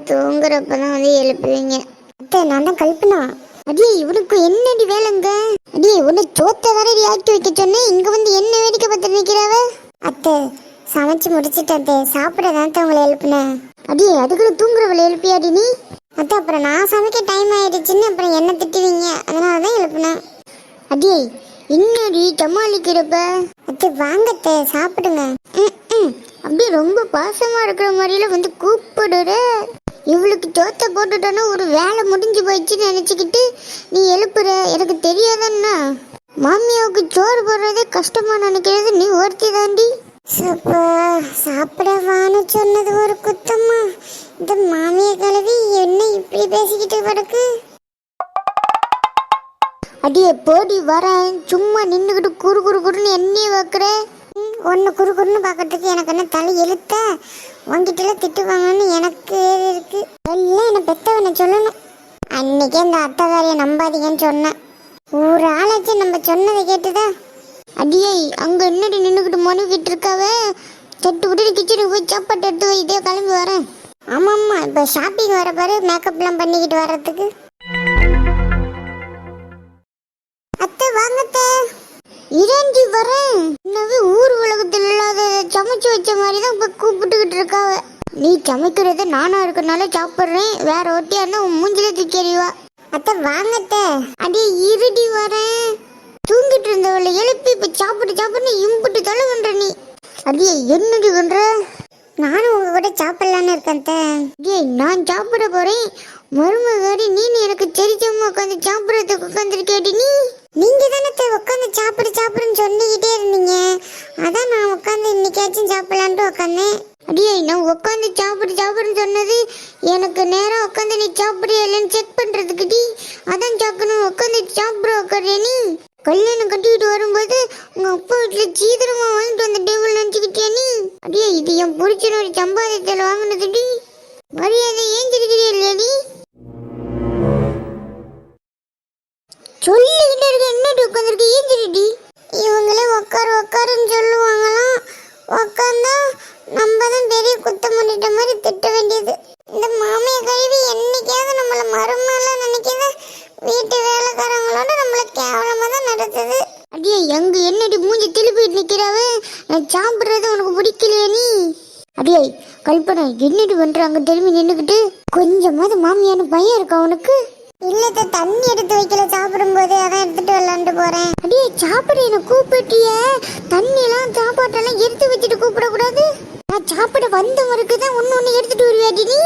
தூங்குறப்பதான் வந்து எழுப்புவீங்க. அத்தை நான் தான் கல்பனா. அடியே இவனுக்கு என்னடி வேலைங்க? அடியே உன்னை சோத்த வேற ஆக்கி வைக்க சொன்னேன், இங்க வந்து என்ன வேடிக்கை பார்த்துட்டு நிக்கிறாவ? அத்தை சமைச்சு முடிச்சுட்டே சாப்பிடதான் உங்களை எழுப்புனேன். அடியே அதுக்குள்ள தூங்குறவளை எழுப்பியாடி நீ? அத்தை அப்புறம் நான் சமைக்க டைம் ஆயிடுச்சுன்னு அப்புறம் என்ன திட்டுவீங்க, அதனாலதான் எழுப்புனேன். அடியே என்னடி சமாளிக்கிறப்ப? அத்தை வாங்கத்தை சாப்பிடுங்க. அப்படியே ரொம்ப பாசமா இருக்கிற மாதிரில வந்து கூப்பிடுற. இவளுக்கு தோத்த போட்டுட்டோன்னா ஒரு வேலை முடிஞ்சு போயிடுச்சுன்னு நினைச்சுக்கிட்டு நீ எழுப்புற. எனக்கு தெரியாதன்னா மாமியாவுக்கு சோறு போடுறதே கஷ்டமா நினைக்கிறது நீ ஒருத்தி தாண்டி. சாப்பிடவான்னு சொன்னது ஒரு குத்தம்மா. இந்த மாமிய கழுவி என்ன இப்படி பேசிக்கிட்டு கிடக்கு? அடியே போடி வரேன், சும்மா நின்றுக்கிட்டு குறு குறு குறுன்னு எண்ணெய் வைக்கிற. ஒன்று குறு குறுன்னு பார்க்கறதுக்கு எனக்கு என்ன தலை எழுத்த உங்ககிட்ட திட்டுவாங்கன்னு எனக்கு இருக்கு. எல்லாம் என்னை பெத்தவனை சொல்லணும். அன்னைக்கே இந்த அத்தைக்காரியை நம்பாதீங்கன்னு சொன்னேன். ஒரு ஆளாச்சு நம்ம சொன்னதை கேட்டுதா? அடியே அங்கே என்னடி நின்றுக்கிட்டு மனுக்கிட்டு இருக்காவ? சட்டு விட்டு கிச்சனுக்கு போய் சாப்பாட்டு எடுத்து வை, இதே கிளம்பி வரேன். ஆமாம்மா இப்போ ஷாப்பிங் வர பாரு, மேக்கப்லாம் பண்ணிக்கிட்டு வர்றதுக்கு. அத்தை வாங்கத்த இரண்டி வரேன். என்னவே ஊர் உலகத்தில் இல்லாத சமைச்சு வச்ச மாதிரி தான் இப்போ கூப்பிட்டுக்கிட்டு இருக்காவ. நீ சமைக்கிறத நானா இருக்கனால சாப்பிட்றேன், வேற ஒட்டியா இருந்தா உன் மூஞ்சில தூக்கிடுவா. அத்தை வாங்கத்த. அடி இருடி வரேன். தூங்கிட்டு இருந்தவளை எழுப்பி இப்போ சாப்பிட்டு இம்புட்டு தொலை பண்ற நீ. அடியே என்னடி பண்ற? நானும் உங்க கூட சாப்பிடலான்னு இருக்கேன். டேய் நான் சாப்பிட போறேன், மருமகாரி நீ எனக்கு தெரிஞ்சவங்க உட்காந்து சாப்பிட்றதுக்கு உட்காந்துருக்கேடி. நீங்க தானே உட்காந்து சாப்பிடுன்னு சொல்லிக்கிட்டே இருந்தீங்க, அதான் நான் உட்காந்து இன்னைக்காச்சும் சாப்பிடலான்ட்டு உட்காந்தேன். அடியே நான் உட்காந்து சாப்பிடுன்னு சொன்னது எனக்கு நேரம் உட்காந்து நீ சாப்பிடுறியா இல்லைன்னு செக் பண்றதுக்குடி, அதான் சாக்கணும் உட்காந்து சாப்பிட உட்காரியா நீ? கல்யாணம் கட்டிக்கிட்டு வரும்போது உங்க அப்பா வீட்டுல சீக்கிரமா வாங்கிட்டு வந்த டேபிள் நினைச்சுக்கிட்டியா நீ? அடியே இது என் புரிச்சனோட சம்பாதியத்தில் வாங்கினதுடி. மரியாதை ஏஞ்சிருக்கிறியா இல்லையாடி? சொல்லிக்கிட்டே இருக்க, என்னடி உட்காந்துருக்க? ஏஞ்சிருடி. இவங்களே உட்காருன்னு சொல்லுவாங்களாம், உட்காந்தா நம்ம தான் பெரிய குத்தம் பண்ணிட்ட மாதிரி திட்ட வேண்டியது. இந்த மாமிய கழுவி என்னைக்காவது நம்மள மருமலாம் நினைக்கிறத வீட்டு வேலைக்காரங்களோட நம்மள கேவலமா தான் நடத்துது. அடியே எங்க என்னடி மூஞ்சி திருப்பிட்டு நிக்கிறாவ? நான் சாப்பிடுறது உனக்கு பிடிக்கலையா நீ? அடியே கல்பனா என்னடி பண்ற அங்க திரும்பி நின்னுக்கிட்டு? கொஞ்சமாவது மாமியான்னு பையன் இருக்கா உனக்கு? இல்ல தண்ணி எடுத்து வைக்கல சாப்பிடும் போது, அதான் எடுத்துட்டு வரலான்ட்டு போறேன். அடியே சாப்பிட என்ன கூப்பிட்டிய? தண்ணி எல்லாம் சாப்பாட்டெல்லாம் எடுத்து வச்சுட்டு கூப்பிட கூடாது. நான் சாப்பிட வந்தவருக்கு தான் ஒன்னு எடுத்துட்டு வருவியாடி நீ?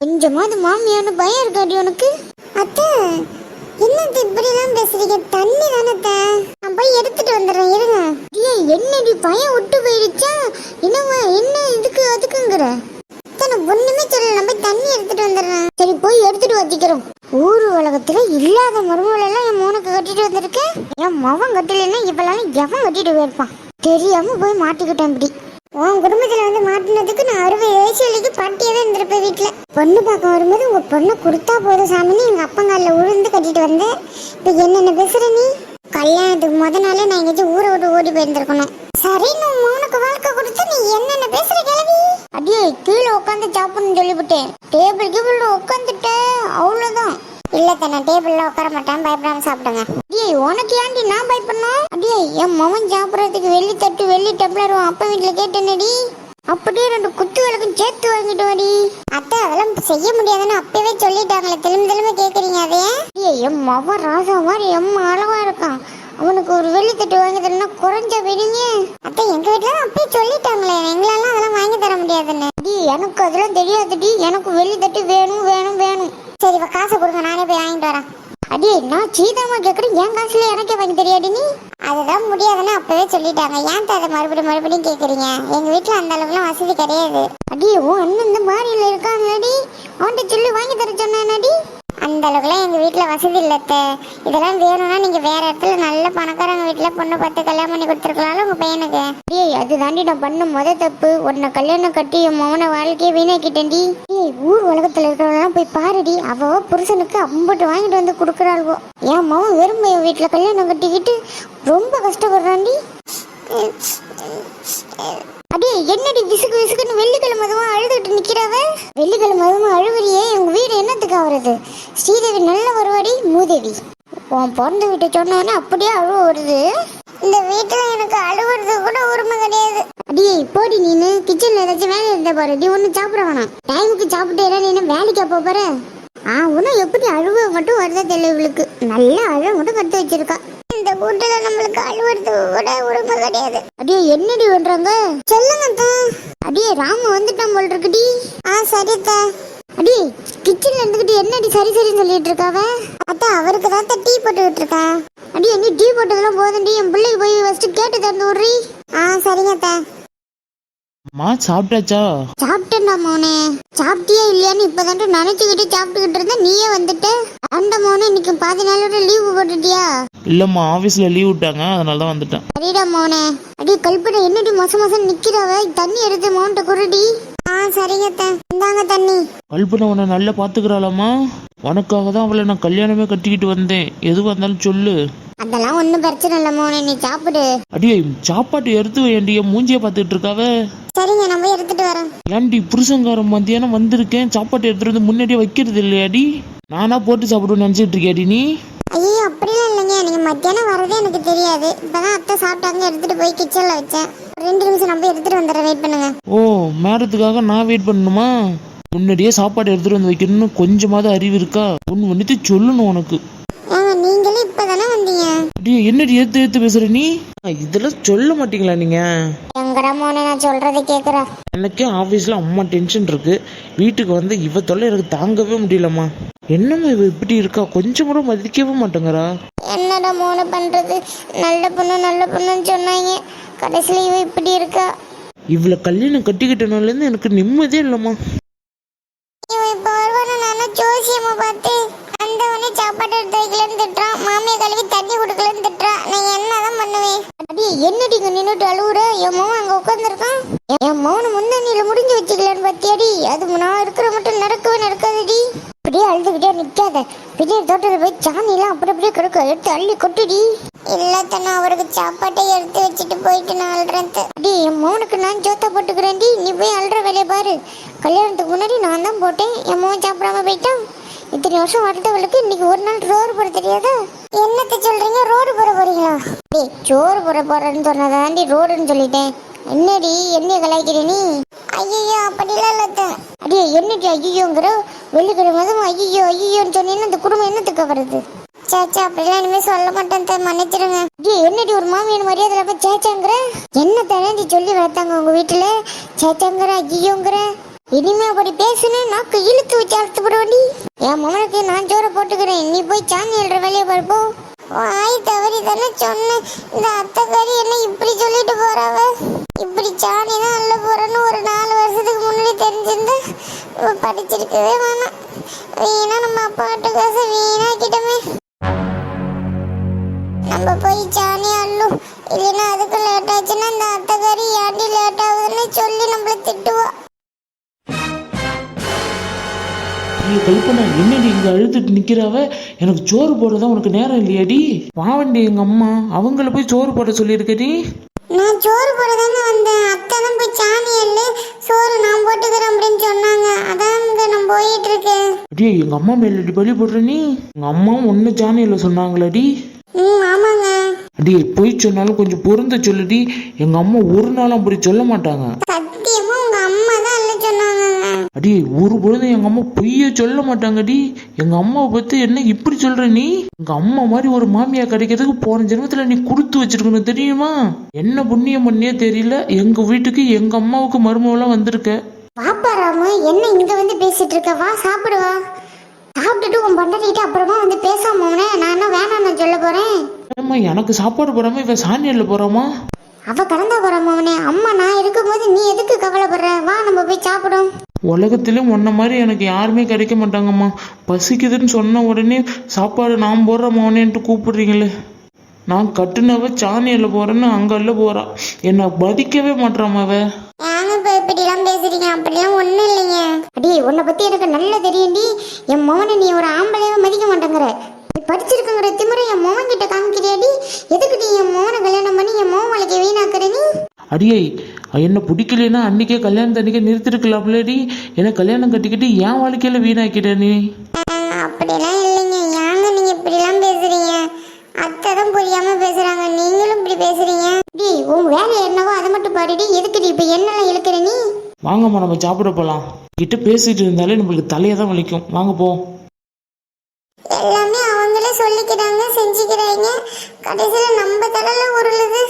கொஞ்சமாவது மாமியான்னு பயம் இருக்காடி உனக்கு? அத்தை என்னது இப்படி எல்லாம் பேசுறீங்க? தண்ணி தானே, நான் போய் எடுத்துட்டு வந்துடுறேன் இருங்க. என்னடி பயம் விட்டு போயிடுச்சா? என்னவா என்ன இதுக்கு அதுக்குங்கிற? ஒண்ணுமே சொல்லல, நான் போய் தண்ணி எடுத்துட்டு வந்துடுறேன். சரி போய் எடுத்துட்டு வச்சுக்கிறோம். ஊர் உலகத்துல இல்லாத மருமகள் எல்லாம் என் மோனுக்கு கட்டிட்டு வந்திருக்கேன். என் மவன் கட்டலன்னா இப்பெல்லாம் எவன் கட்டிட்டு போயிருப்பான்? தெரியாம போய் மாட்டிக்கிட்டேன். இப்படி உன் குடும்பத்துல வந்து மாட்டினதுக்கு நான் 60 வயசுக்கு பாட்டியாவே இருந்திருப்பேன். வீட்டுல பொண்ணு பார்க்க வரும்போது உங்க பொண்ணை கொடுத்தா போதும் சாமின்னு எங்க அப்பங்கால உழுந்து கட்டிட்டு வந்தேன். இப்ப என்னென்ன பேசுற நீ? கல்யாணத்துக்கு முத நாளே நான் எங்கேயாச்சும் ஊரை விட்டு ஓடி போயிருந்திருக்கணும். சரி நான் உனக்கு வாழ்க்கை கொடுத்து நீ என்னென்ன பேசுற கிளவி? அடியே கீழே உட்காந்து சாப்பிடணும்னு சொல்லிவிட்டேன். டேபிள் உட்காந்துட்டேன் அவ்வளவுதான். இல்ல தானே டேபிள்ல உட்கார மாட்டேன், பயப்படாம சாப்பிடுங்க. அடியே உனக்கு ஏன்டி நான் பயப்படணும்? அடியே என் மகன் சாப்பிடறதுக்கு வெள்ளி தட்டு வெள்ளி டம்ளர் அப்பா வீட்டுல கேட்டேனடி, அப்படியே 2 குத்து விளக்கும் சேர்த்து வாங்கிட்டு வாடி. அத்தை அதெல்லாம் செய்ய முடியாதுன்னு அப்பவே சொல்லிட்டாங்களே, திரும்ப கேக்குறீங்க அதே? என் மகன் ராசா மாதிரி எம்மா அழகா இருக்கான், அவனுக்கு ஒரு வெள்ளி தட்டு வாங்கி தரணும்னா குறைஞ்ச பெரியங்க. அத்தை எங்க வீட்டுல அப்பயே சொல்லிட்டாங்களே, எங்களால அதெல்லாம் வாங்கி தர முடியாதுன்னு. எனக்கு அதெல்லாம் தெரியாதுடி, எனக்கு வெள்ளி தட்டு வேணும் வேணும் வேணும். சரி காசை கொடுங்க, நானே போய் வாங்கிட்டு வரேன். அடியே நான் சீதாமா கேட்குறேன், என் காசுல எனக்கே வாங்கி தெரியாடி நீ? அதுதான் முடியாதுன்னு அப்பவே சொல்லிட்டாங்க, ஏன் அதை மறுபடியும் கேட்குறீங்க? எங்க வீட்டுல அந்த அளவுக்குலாம் வசதி கிடையாது. அடியே ஓ அண்ணன் இந்த மாதிரில இருக்காங்கடி, அவன்கிட்ட சொல்லி வாங்கி தர சொன்னாடி. அந்த அளவுக்குலாம் எங்க வீட்டுல வசதி இல்லத்த. இதெல்லாம் வேணும்னா நீங்க வேற இடத்துல நல்ல பணக்காரங்க வீட்டுல பொண்ணு பார்த்து கல்யாணம் பண்ணி கொடுத்துருக்கலாம் உங்க பையனுக்கு. ஏய் அது தாண்டி நான் பண்ண முத தப்பு. உன்னை கல்யாணம் கட்டி என் மகனை வாழ்க்கையை வீணாக்கிட்டேன்டி. ஏய் ஊர் உலகத்துல இருக்கிறவங்களாம் போய் பாருடி, அவ புருஷனுக்கு அம்பட்டு வாங்கிட்டு வந்து கொடுக்குறாள்வோ. என் மகன் வெறும் வீட்டுல கல்யாணம் கட்டிக்கிட்டு ரொம்ப கஷ்டப்படுறான்டி. அடியே என்னடி விசுக்கு விசுக்குன்னு வெள்ளிக்கிழமை அழுதுகிட்டு நிக்கிறவ. வெள்ளிக்கிழமை அதுவும் அழுவறியே, உங்க வீடு என்னத்துக்கு ஆகுறது? ஸ்ரீதேவி நல்ல வருவாடி மூதேவி. உன் பிறந்த வீட்டை சொன்னோன்னே அப்படியே அழுவ வருது. இந்த வீட்டுல எனக்கு அழுவுறது கூட உரிமை கிடையாது. அடியே போடி, நீனு கிச்சன்ல ஏதாச்சும் வேலை இருந்த பாரு. நீ ஒண்ணு சாப்பிட வேணாம். டைமுக்கு சாப்பிட்டு நீ வேலைக்கு போக போற. உன்னும் எப்படி அழுவ மட்டும் வருதா தெரியல. இவளுக்கு நல்ல அழுவ மட்டும் கத்து வச்சிருக்கா. இந்த வீட்டுல நம்மளுக்கு அழுவுறது கூட உரிமை கிடையாது. அடியே என்னடி பண்றாங்க சொல்லுங்க. அடியே ராமு வந்துட்டான் போல் இருக்குடி. சரிதா. அடி கிச்சன்ல இருந்துகிட்டு என்னடி சரி சரின்னு சொல்லிட்டு இருக்காவ? அத்தா அவருக்கு தான் டீ போட்டுக்கிட்டு இருக்கா. அடி நீ டீ போட்டதெல்லாம் போதும்டி, என் பிள்ளைக்கு போய் ஃபர்ஸ்ட் கேட்டு திறந்து விடுறி. சரிங்க அத்தா. அம்மா சாப்பிட்டாச்சா? சாப்பிட்டேன்டா மோனே. சாப்பிட்டியா இல்லையான்னு இப்பதான் நினைச்சுக்கிட்டு சாப்பிட்டுக்கிட்டு இருந்த, நீயே வந்துட்ட. அந்த மோனே இன்னைக்கு பாதி நாளோட லீவு போட்டுட்டியா? இல்லம்மா ஆபீஸ்ல லீவ் விட்டாங்க, அதனால தான் வந்துட்டேன். சரிடா மோனே. அடி கல்பனை என்னடி மோசம் நிக்கிறவ, தண்ணி எடுத்து மோன்ட்ட குருடி. சரிங்க அத்தா, இந்தாங்க தண்ணி. கல்பனை உன்னை நல்லா பாத்துக்கிறாளாமா? உனக்காக தான் அவளை நான் கல்யாணமே கட்டிக்கிட்டு வந்தேன். எதுவாக இருந்தாலும் சொல்லு. அதெல்லாம் ஒன்றும் பிரச்சனை இல்லை மோனே, நீ சாப்பிடு. அடியே சாப்பாட்டு எடுத்து வேண்டிய மூஞ்சிய பார்த்துட்டு இருக்காவ. சரிங்க, நம்ம எடுத்துட்டு வரேன். ஏன்டி புருஷங்காரம் மத்தியானம் வந்திருக்கேன், சாப்பாட்டு எடுத்துட்டு வந்து முன்னாடியே வைக்கிறது இல்லையாடி? நானா போட்டு சாப்பிடுவேன்னு நினைச்சிட்டு இருக்கியாடி நீ? ஐயோ அப்படிலாம் இல்லைங்க, நீங்க மத்தியானம் வரதே எனக்கு தெரியாது. இப்பதான் அத்தை சாப்பிட்டாங்க, எடுத்துட்டு போய் கிச்சன்ல வச்சேன். 2 நிமிஷம் நம்ம எடுத்துட்டு வந்துடுறேன், வெயிட் பண்ணுங்க. ஓ மேரத்துக்காக நான் வெயிட் பண்ணணுமா? முன்னாடியே சாப்பாடு எடுத்துட்டு வந்து வைக்கணும்னு கொஞ்சமாவது அறிவு இருக்கா? ஒன்று வந்துட்டு சொல்லணும் உனக்கு. நீங்களே இப்பதானே வந்தீங்க. அடியே என்னடி ஏத்து பேசுற நீ? இதெல்லாம் சொல்ல மாட்டீங்களா நீங்க? எங்கடா மோனே நான் சொல்றதை கேக்குறா. எனக்கே ஆபீஸ்ல அம்மா டென்ஷன் இருக்கு, வீட்டுக்கு வந்து இவ தொல்லை எனக்கு தாங்கவே முடியலம்மா. என்னம்மா இவ இப்படி இருக்கா? கொஞ்சம் கூட மதிக்கவே மாட்டேங்கிறா. என்னடா மோனை பண்றது? நல்ல பொண்ணுன்னு சொன்னாங்க, கடைசியில இவ இப்படி இருக்கா. இவளை கல்யாணம் கட்டிக்கிட்டனால இருந்து எனக்கு நிம்மதியே இல்லம்மா. இவன் இப்ப வருவானு நானும் ஜோசியம்மா பார்த்தேன். அந்த உடனே சாப்பாடு எடுத்து வைக்கலன்னு திட்டுறான், மாமியை கழுவி தண்ணி கொடுக்கலன்னு திட்டுறான். நான் என்னதான் பண்ணுவேன்? அடி என்னடி நின்னுட்டு அழுவுற? என் மகன் அங்க உட்காந்துருக்கான். என் மகனை முன்னணியில முடிஞ்சு வச்சுக்கலான்னு பத்தியாடி? அது நான் இருக்கிற மட்டும் நடக்கவே நடக்காதுடி. அப்படியே அழுதுகிட்டே நிக்காத. பெரிய தோட்டத்தில் போய் சாணியெல்லாம் அப்படியே கிடக்க எடுத்து அள்ளி கொட்டுடி. இல்ல தானே, அவருக்கு சாப்பாட்டை எடுத்து வச்சுட்டு போயிட்டு நான் அழுறேன். அடி என் மகனுக்கு நான் ஜோத்தா போட்டுக்கிறேன்டி, நீ போய் அழுற வேலையை பாரு. கல்யாணத்துக்கு முன்னாடி நான் தான் போட்டேன், என் மகன் சாப்பிடாம போயிட்டான். இத்தனை வருஷம் வளர்த்தவளுக்கு இன்னைக்கு ஒரு நாள் ரோடு போட தெரியாதா? என்னத்தை சொல்றீங்க? ரோடு போட போறீங்களா? டேய் சோறு போறேன்னு சொன்னதாண்டி ரோடுன்னு சொல்லிட்டேன். என்னடி என்னைய கலாய்க்கிற நீ? ஐயோ அப்படிலாம் இல்ல. அடியே என்னடி ஐயோங்கிற? வெள்ளிக்கிழமை ஐயோன்னு சொன்னீங்கன்னா இந்த குடும்பம் என்னத்துக்கு வருது? சேச்சா அப்படிலாம் இனிமே சொல்ல மாட்டேன், மன்னிச்சிருங்க. என்னடி ஒரு மாமியான மரியாதை இல்லாம சேச்சாங்கிற? என்ன தானே சொல்லி வளர்த்தாங்க உங்க வீட்டுல? சேச்சாங்கிற ஐயோங்கிற? இனிமே அப்படி பேசுன்னு நாக்கு இழுத்து வச்சு அழுத்து போடுவாண்டி. என் மகனுக்கு நான் ஜோரை போட்டுக்கிறேன், நீ போய் சாணி எழுற வேலையை பார்ப்போம். வாய் தவறி தானே சொன்னேன். இந்த அத்தைக்காரி என்ன இப்படி சொல்லிட்டு போறாவ? இப்படி சாணி தான் அள்ள போறேன்னு ஒரு 4 வருஷத்துக்கு முன்னாடி தெரிஞ்சிருந்தா படிச்சிருக்கவே வேணாம். வீணா நம்ம அப்பா கிட்ட காசு வீணாக்கிட்டோமே. நம்ம போய் சாணி அள்ளும், இல்லைன்னா அதுக்கு லேட் ஆச்சுன்னா இந்த அத்தைக்காரி ஏன்டி லேட் ஆகுதுன்னு சொல்லி நம்மள திட்டுவா. கல்பனா என்னடி இங்க அழுத்துட்டு நிக்கிறாவ? எனக்கு சோறு போடுறதா உனக்கு நேரம் இல்லையாடி? பாவண்டி எங்க அம்மா, அவங்கள போய் சோறு போட சொல்லியிருக்கடி. நான் சோறு போடதாங்க வந்தேன். அத்தை தான் போய் சாணி எள்ளு, சோறு நான் போட்டுக்கிறேன் அப்படின்னு சொன்னாங்க. அதான் நான் போயிட்டு இருக்கேன். அடியே எங்க அம்மா மேலடி பழி போடுற நீ? எங்க அம்மாவும் ஒன்னு சாணி எல்ல சொன்னாங்களடி. ஆமாங்க. அடியே போய் சொன்னாலும் கொஞ்சம் பொருந்த சொல்லுடி. எங்க அம்மா ஒரு நாளும் அப்படி சொல்ல மாட்டாங்க. சத்தியமா உங்க அம்மா தான் இல்ல சொன்னாங்க. அடி ஒரு பொழுது எங்க அம்மா பொய்ய சொல்ல மாட்டாங்கடி. எங்க அம்மாவை பத்தி என்ன இப்படி சொல்ற நீ? எங்க அம்மா மாதிரி ஒரு மாமியா கிடைக்கிறதுக்கு போன ஜென்மத்துல நீ கொடுத்து வச்சிருக்கணும் தெரியுமா? என்ன புண்ணியம் பண்ணியே தெரியல, எங்க வீட்டுக்கு எங்க அம்மாவுக்கு மருமவெல்லாம் வந்திருக்க. பாப்பா ராமு என்ன இங்க வந்து பேசிட்டு இருக்க? வா சாப்பிடுவா. சாப்பிட்டுட்டு உன் பண்ணடிட்டு அப்புறமா வந்து பேசாம நான் என்ன வேணாம் நான் சொல்ல போறேன். எனக்கு சாப்பாடு போடாம இவ சாணியல்ல போறாமா? அவ கடந்தா போறாம. அம்மா நான் இருக்கும்போது நீ எதுக்கு கவலைப்படுற? வா நம்ம போய் சாப்பிடும். உலகத்திலே உன்ன மாதிரி எனக்கு யாருமே கிடைக்க மாட்டாங்கம்மா. பசிக்குதுன்னு சொன்ன உடனே சாப்பாடு நான் போடுற மோனேன்ட்டு கூப்பிடுறீங்களே. நான் கட்டுனவ சாணியல்ல போறேன்னு அங்கல்ல போறா. என்னை மதிக்கவே மாட்டாம அவ. இப்படிலாம் பேசுறீங்க? அப்படிலாம் ஒண்ணும் இல்லைங்க. அடி உன்னை பத்தி எனக்கு நல்லா தெரியும்டி. என் மோனை நீ ஒரு ஆம்பளையாவே மதிக்க மாட்டேங்கிற. நீ படிச்சிருக்கங்கிற திமிரை என் மோகன் கிட்ட காமிக்கிறியாடி? எதுக்கு நீ என் மோனை கல்யாணம் பண்ணி என் மோகன் வாழ்க்கை வீணாக்குற நீ? அடியை என்ன பிடிக்கலன்னா அன்னைக்கே கல்யாணத்தை அன்னைக்கே நிறுத்திருக்கலாம்லடி. ஏன்னா கல்யாணம் கட்டிக்கிட்டு என் வாழ்க்கையில வீணாக்கிட்ட நீ. அப்படிலாம் இல்லைங்க. ஏங்க நீங்க இப்படிலாம் பேசுறீங்க? அத்தை தான் புரியாம பேசுறாங்க, நீங்களும் இப்படி பேசுறீங்க. டி உன் வேலை என்னவோ அதை மட்டும் பாருடி. எதுக்குடி இப்ப என்னெல்லாம் இழுக்கிற நீ? வாங்கம்மா நம்ம சாப்பிட போலாம். கிட்ட பேசிட்டு இருந்தாலே நம்மளுக்கு தலையை தான் வலிக்கும். வாங்க போ. எல்லாமே அவங்களே சொல்லிக்கிறாங்க, செஞ்சுக்கிறாங்க, கடைசியில நம்ம தலையில உருளுது.